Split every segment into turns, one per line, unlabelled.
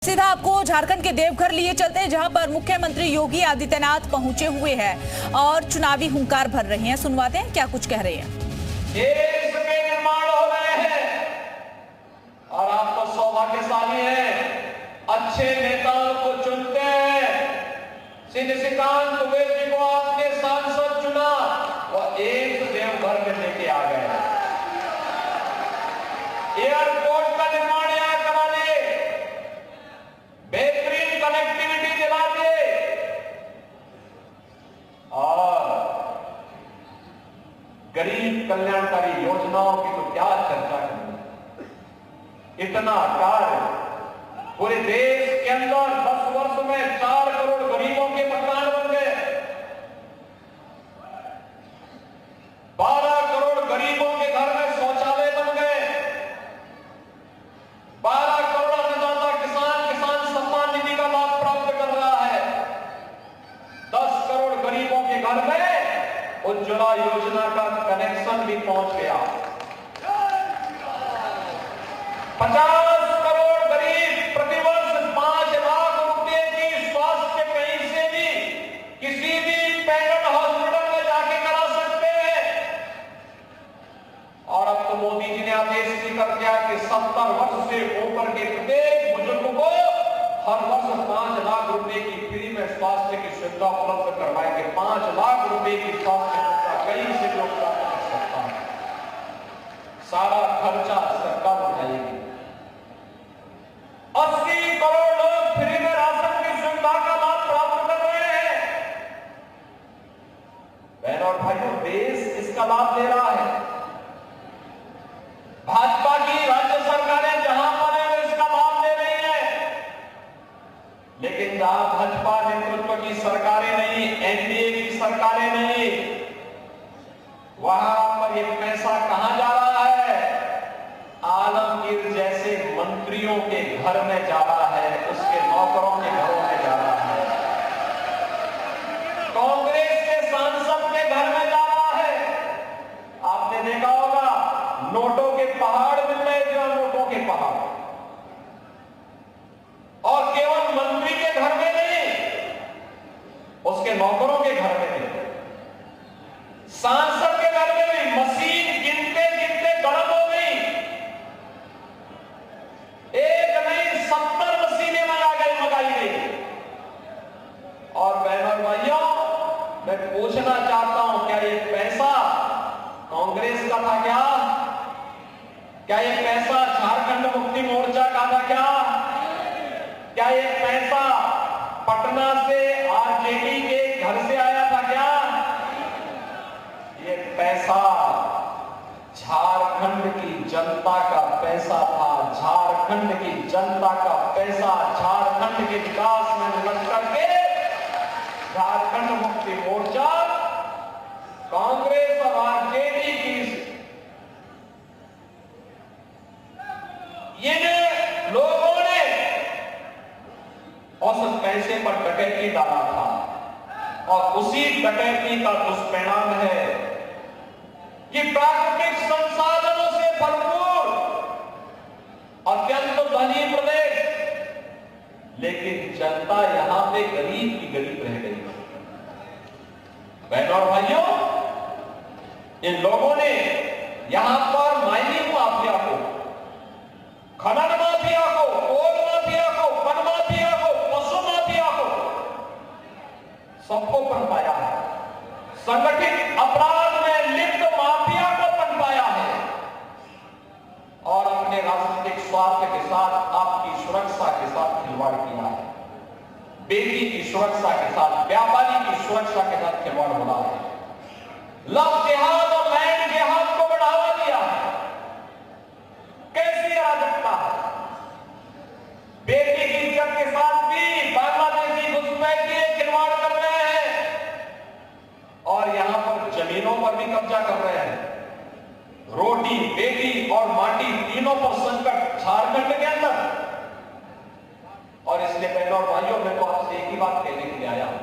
सीधा आपको झारखंड के देवघर लिए चलते हैं, जहां पर मुख्यमंत्री योगी आदित्यनाथ पहुंचे हुए हैं और चुनावी हुंकार भर रहे हैं। सुनवाते हैं क्या कुछ कह रहे हैं।
देश के निर्माण हो रहे हैं और आप तो सौभाग्यशाली हैं, अच्छे नेताओं को चुनते हैं। सिद्धिकांत दुबे जी को आपने सांसद चुना, वह एक देवघर में लेके आ गए। एयरपोर्ट का निर्माण यहां करा दिए, बेहतरीन कनेक्टिविटी दिला दिए और गरीब कल्याणकारी योजनाओं की तो क्या चर्चा करनी। इतना कार्य पूरे देश के अंदर 10 वर्ष में 4 करोड़ गरीबों के मकान बन गए, 12 करोड़ गरीबों के घर में शौचालय बन गए, 12 करोड़ अन्नदाता किसान सम्मान निधि का लाभ प्राप्त कर रहा है, 10 करोड़ गरीबों के घर में उज्ज्वला योजना का कनेक्शन भी पहुंच गया, 50 करोड़ गरीब प्रतिवर्ष 5 लाख रुपए की स्वास्थ्य कहीं से भी किसी भी प्राइवेट हॉस्पिटल में जाके करा सकते हैं। और अब तो मोदी जी ने आदेश भी कर दिया कि 70 वर्ष से ऊपर के प्रत्येक बुजुर्ग को हर वर्ष 5 लाख रुपए की फ्री में स्वास्थ्य की सुविधा उपलब्ध करवाएंगे। 5 लाख रुपए की स्वास्थ्य सुविधा कहीं से भी उपलब्ध कर सकता है, सारा खर्चा सरकार उठाएगी। 80 करोड़ लोग फ्री में राशन की सुविधा का लाभ प्राप्त कर रहे हैं। बहनों और भाइयों, देश इसका लाभ ले रहा है। भाजपा की राज्य सरकारें जहां पर है वो इसका लाभ ले रही है, लेकिन जहां भाजपा नेतृत्व की सरकारें नहीं, एनडीए की सरकारें नहीं, वहां पर ये पैसा कहां जा रहा है? आलमगीर जैसे मंत्रियों के घर में जा रहा है, उसके नौकरों के घरों में जा रहा है, कांग्रेस के सांसद के घर में जा रहा है। आपने देखा होगा नोटों के पहाड़ मिल रहे थे, नोटों के पहाड़, और केवल मंत्री के घर में नहीं, उसके नौकरों के घर में भी, सांसद के घर में भी मशीन गिनते गिनते गलत हो गई, एक नहीं 70 मशीनें मंगाई गई। और बहनों भाइयों, मैं पूछना चाहता हूं, क्या ये पैसा कांग्रेस का था? क्या ये पैसा झारखंड मुक्ति मोर्चा का था? क्या ये पैसा पटना से आरजेडी के घर से आया था? ये पैसा झारखंड की जनता का पैसा था। झारखंड की जनता का पैसा झारखंड के विकास में लग करके झारखंड मुक्ति मोर्चा, कांग्रेस और आरजेडी की ये लोगों ने उस पैसे पर डकैती डाला था, और उसी डकैती का दुष्परिणाम है कि प्राकृतिक संसाधनों से भरपूर अत्यंत धनी प्रदेश, लेकिन जनता यहां पे गरीब की गरीब रह गई। बहनों और भाइयों, इन लोगों ने यहां पर माइनिंग माफिया को, खनन माफिया को, कोल माफिया को, वन माफिया को, पशु माफिया को, सबको पनपाया है। संगठित अपराध में लिप्त माफिया को पनपाया है और अपने राजनीतिक स्वार्थ के साथ, आपकी सुरक्षा के साथ खिलवाड़ किया है। बेटी की सुरक्षा के साथ, व्यापारी की सुरक्षा के साथ खिलवाड़ हो रहा है। लव जिहाद और लैंड जिहाद को बढ़ावा दिया है। कैसी अराजकता है! बेटी की इज्जत के साथ भी बांग्लादेशी घुसपैठिए खिलवाड़ कर रहे हैं और यहां पर जमीनों पर भी कब्जा कर रहे हैं। रोटी, बेटी और माटी तीनों पर संकट झारखंड के अंदर। और इसलिए बहनों और भाइयों, मैं तो आपसे एक ही बात कहने के लिए आया हूं।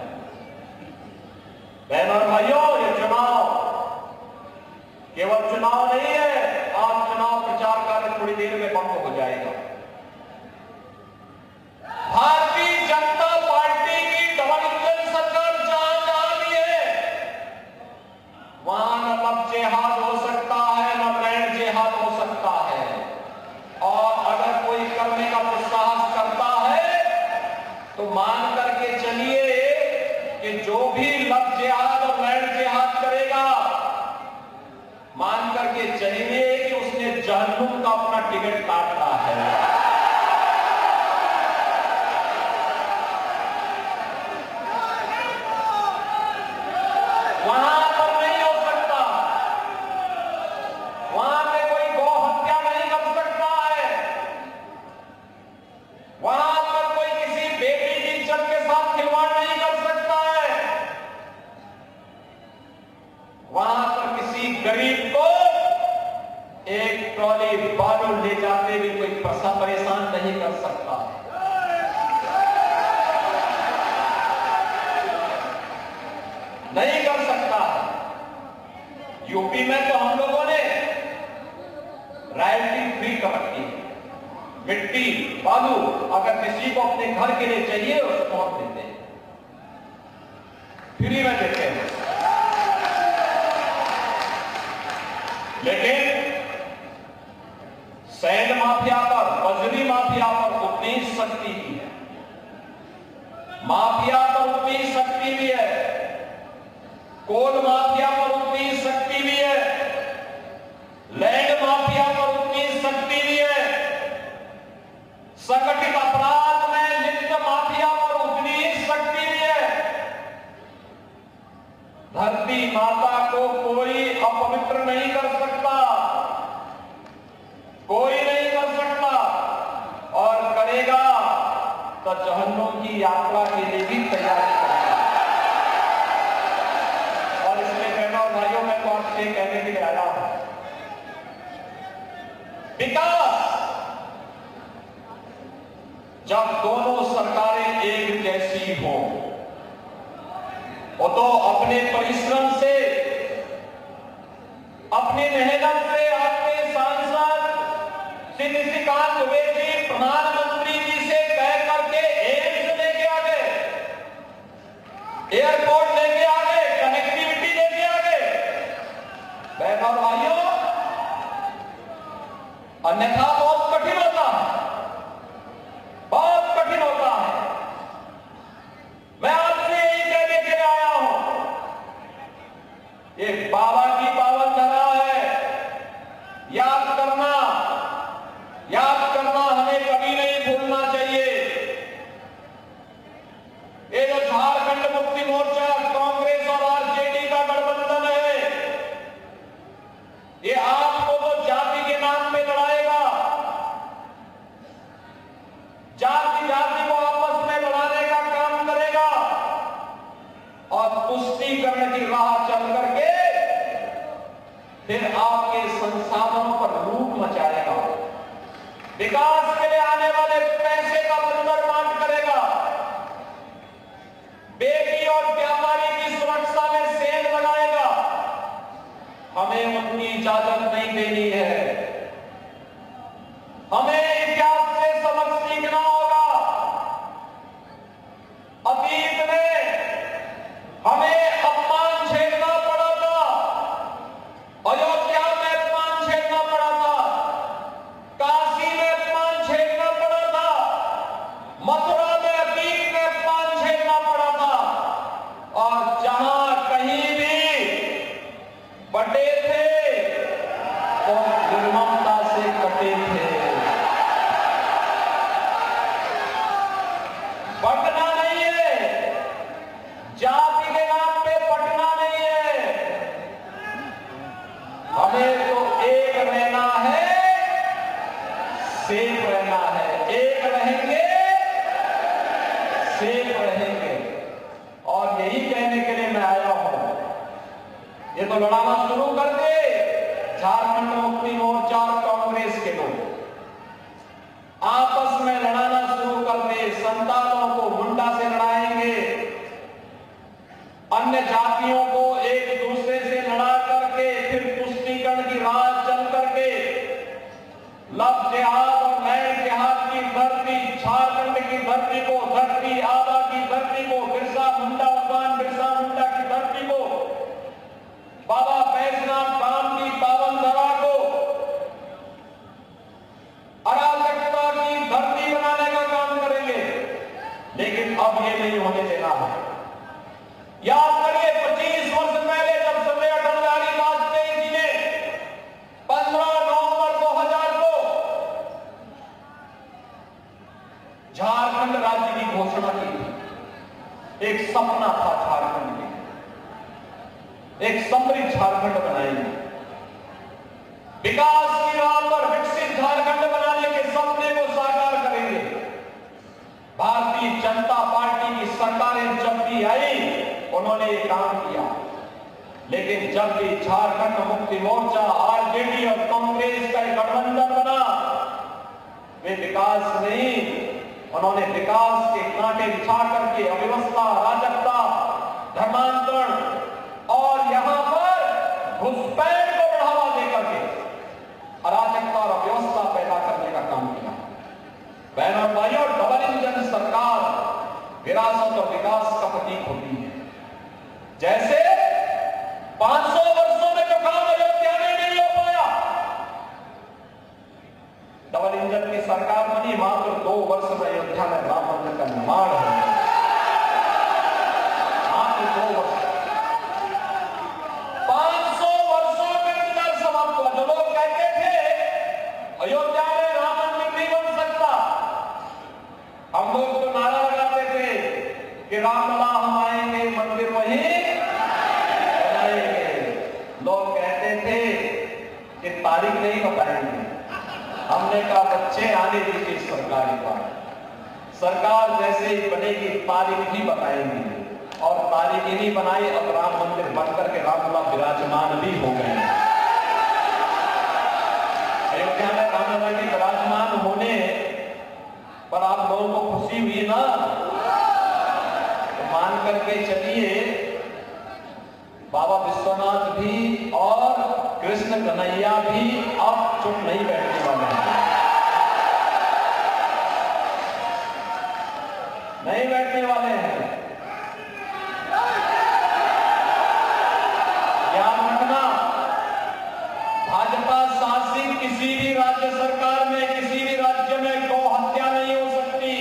बहनों और भाइयों, ये चुनाव केवल चुनाव नहीं है। आज चुनाव प्रचार कार्य थोड़ी देर में बंद हो जाएगा। मान करके चलिए कि जो भी लव जिहाद और लैंड जिहाद करेगा, मान करके चलिए कि उसने जहन्नुम का अपना टिकट काटा है। वहां पर नहीं हो सकता, वहां पे कोई गौ हत्या नहीं कर सकता है, वहां पर कोई किसी बेटी की इज्जत के साथ खिलवाड़ नहीं कर सकता है, वहां पर किसी गरीब को एक ट्रॉली बालू ले जाते भी कोई परेशान नहीं कर सकता। नहीं कर सकता। यूपी में तो हम लोगों ने रॉयल्टी फ्री कर रखी है। मिट्टी बालू अगर किसी को अपने घर के लिए चाहिए उसको हम देते हैं, फ्री में देते हैं। लेकिन सैंड माफिया पर, बजरी माफिया पर उतनी शक्ति भी है, माफिया पर उतनी शक्ति भी है, कोल माफिया पर उतनी शक्ति भी है, लैंड माफिया पर उतनी शक्ति भी है, संगठित अपराध में लिप्त माफिया पर उतनी शक्ति भी है। धरती माता को कोई अपवित्र नहीं कर सकता, कोई नहीं कर सकता, और करेगा तो जहन्नुम की यात्रा के लिए भी तैयारी करेगा। और इसलिए बहनों और भाइयों, मैं तो आपसे कहने के लिए आया हूं, विकास जब दोनों सरकारें एक जैसी हो, वो तो अपने परिश्रम से, अपनी मेहनत से, आपके सांसद श्री निशिकांत दुबे जी प्रधानमंत्री जी से कह करके एम्स लेके आ गए, एयरपोर्ट लेके आ गए, कनेक्टिविटी लेके आ गए। बहनों और भाइयों, अन्यथा बहुत कठिन होता है, बहुत कठिन होता है। मैं आपसे यही कहने के लिए आया हूं, ये बाबा की पावन धरा है, याद करना हमें कभी नहीं भूलना चाहिए। ये जो झारखंड मुक्ति मोर्चा, कांग्रेस और आरजेडी का गठबंधन है, ये आपको तो जाति के नाम पे लड़ाएगा, जाति जाति को आपस में लड़ाने का काम करेगा, और तुष्टीकरण की राह चल करके फिर आपके संसाधनों पर लूट मचाएगा, विकास के लिए आने वाले पैसे का बंदर बांट करेगा, बेटी और व्यापारी की सुरक्षा में सेल लगाएगा। हमें उतनी इजाजत नहीं देनी है। हमें इतिहास से सबक सीखना होगा। अतीत में हमें अपमान झेलना पड़ा था, अयोध्या में अपमान झेलना पड़ा था, काशी में अपमान झेलना पड़ा था, मथुरा में अतीत में अपमान झेलना पड़ा था, और जहां कहीं भी बटे थे तो निर्ममता से कटे थे। बटना नहीं है, जाति के नाम पे बटना नहीं है। हमें तो एक रहना है, सेफ रहना है, एक रहेंगे सेफ रहेंगे। और यही कहने के लिए मैं आया हूं, ये तो लड़ाना शुरू कर दे झारखंड मुक्ति मोर्चा और कांग्रेस के लोग, आपस में लड़ाना शुरू कर दे, संतानों को मुंडा से लड़ाएंगे, अन्य जातियों को एक दूसरे से लड़ा करके फिर पुष्टिकरण की राह चल करके लव जिहाद और लैंड जिहाद की धरती, झारखंड की धरती को, धरती आबा की धरती को, बिरसा मुंडा, भगवान बिरसा मुंडा की धरती को, बाबा बैजनाथ धाम की पावन धरा को अराजकता की धरती बनाने का काम करेंगे। लेकिन अब ये नहीं होने देना है। याद करिए 25 वर्ष पहले जब समय अटल बिहारी वाजपेयी जी ने 15 नवंबर 2000 को झारखंड राज्य की घोषणा की थी। एक सपना था झारखंड के, एक समृद्ध झारखंड बनाएंगे, विकास की राह पर विकसित झारखंड बनाने के सपने को साकार करेंगे। भारतीय जनता पार्टी की सरकारें जब भी आई उन्होंने ये काम किया, लेकिन जब भी झारखंड मुक्ति मोर्चा, आरजेडी और कांग्रेस का एक गठबंधन बना, वे विकास नहीं, उन्होंने विकास के कांटे बिछा करके अव्यवस्था, अराजकता, धर्मांतरण और यहां पर घुसपैठ को बढ़ावा देकर के अराजकता और अव्यवस्था पैदा करने का काम किया। बहनों और भाइयों, डबल इंजन सरकार विरासत और विकास का प्रतीक होती है। जैसे 500 वर्षों में जो काम अयोध्या में नहीं हो पाया, डबल इंजन की सरकार बनी, मात्र 2 वर्ष में अयोध्या में राम मंदिर का निर्माण है। मात्र 2 वर्ष, 500 वर्षों में इंतजार समाप्त हुआ। जो लोग कहते थे अयोध्या में राम मंदिर नहीं बन सकता, हम लोग तो नारा लगाते थे कि रामलला हम आएंगे, मंदिर वहीं बनाएंगे। लोग कहते थे कि तारीख नहीं बताएंगे। हमने कहा बच्चे आने दीजिए सरकार पर, सरकार जैसे ही बनेगी तारीख ही बताएंगे। और तारीख ही नहीं बनाई, अब राम मंदिर बनकर के रामलला विराजमान भी हो गए। अयोध्या में रामलला के विराजमान होने पर आप लोगों को खुशी हुई ना? तो मान करके चलिए, बाबा विश्वनाथ भी और कृष्ण कन्हैया भी अब चुप नहीं बैठने वाले हैं, नहीं बैठने वाले हैं। याद रखना, भाजपा शासित किसी भी राज्य सरकार में, किसी भी राज्य में गौ हत्या नहीं हो सकती।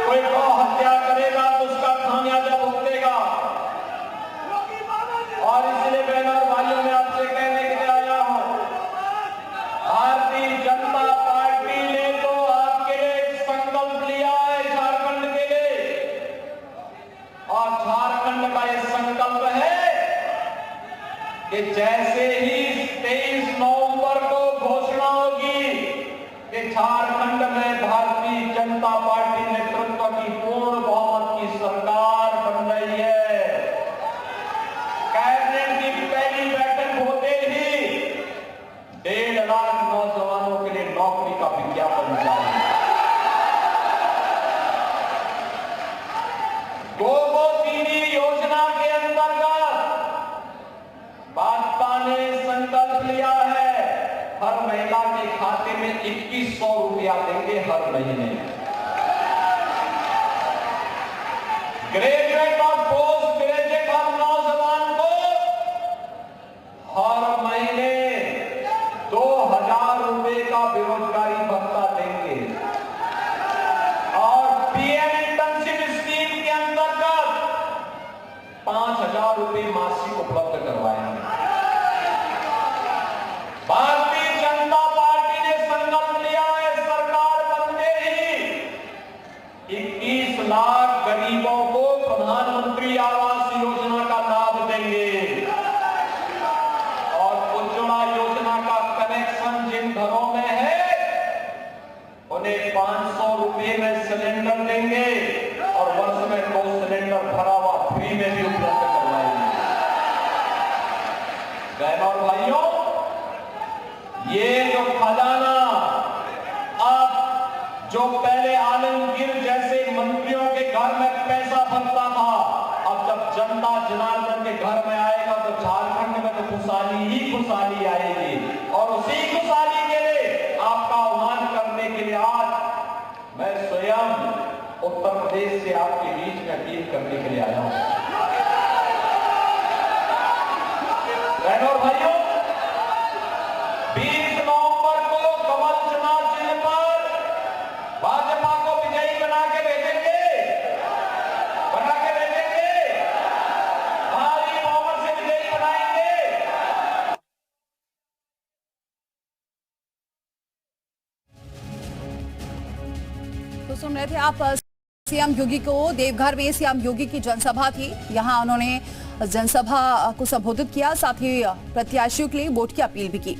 कोई गौ हत्या करेगा तो उसका खामियाजा भुगतेगा। और इसलिए बहनों और भाइयों, मैं आपसे कहने के लिए आया हूं, भारतीय जनता पार्टी ने तो आपके लिए एक संकल्प लिया है झारखंड के लिए, और झारखंड का यह संकल्प है कि जैसे ही 23 नवंबर को घोषणा होगी कि झारखंड में भारतीय जनता पार्टी नेतृत्व की पूर्ण बहुमत की सरकार बन रही है, कैबिनेट की पहली बैठक होते ही 1.5 लाख नौजवानों के लिए नौकरी का विज्ञापन जारी। गोगो दीदी योजना के अंतर्गत भाजपा ने संकल्प लिया है, हर महिला के खाते में 2100 रुपया देंगे हर महीने। ग्रेजुएट और पोस्ट ग्रेजुएट और नौजवान को हर महीने 2000 रुपए का बेरोजगारी भत्ता देंगे। और पीएम इंटर्नशिप स्कीम के अंतर्गत 5000 रुपए मासिक उपलब्ध करवाएंगे। भारतीय जनता पार्टी ने संकल्प लिया है, सरकार बनते ही 21 लाख गरीबों को प्रधानमंत्री आवास योजना का लाभ देंगे। और उज्ज्वला योजना का कनेक्शन जिन घरों में है उन्हें 500 रुपए में सिलेंडर देंगे, और वर्ष में 2 सिलेंडर भरा हुआ फ्री में भी उपलब्ध करवाएंगे। बहनों और भाइयों, ये जो खजाना अब जो पहले आलमगीर जैसे मंत्रियों के घर में पैसा भरता था, अब जब जनता जनार्दन के घर में आएगा तो झारखंड में तो खुशहाली ही खुशहाली आएगी। और उसी खुशहाली के लिए आपका आह्वान करने के लिए आज मैं स्वयं उत्तर प्रदेश से आपके बीच में अपील करने के लिए आया हूं। बहनों और भाइयों, 20 नवंबर को कमल चुनाव चिन्ह पर भाजपा को विजयी
तो सुन रहे थे आप सीएम योगी को। देवघर में सीएम योगी की जनसभा थी, यहां उन्होंने जनसभा को संबोधित किया, साथ ही प्रत्याशियों के लिए वोट की अपील भी की।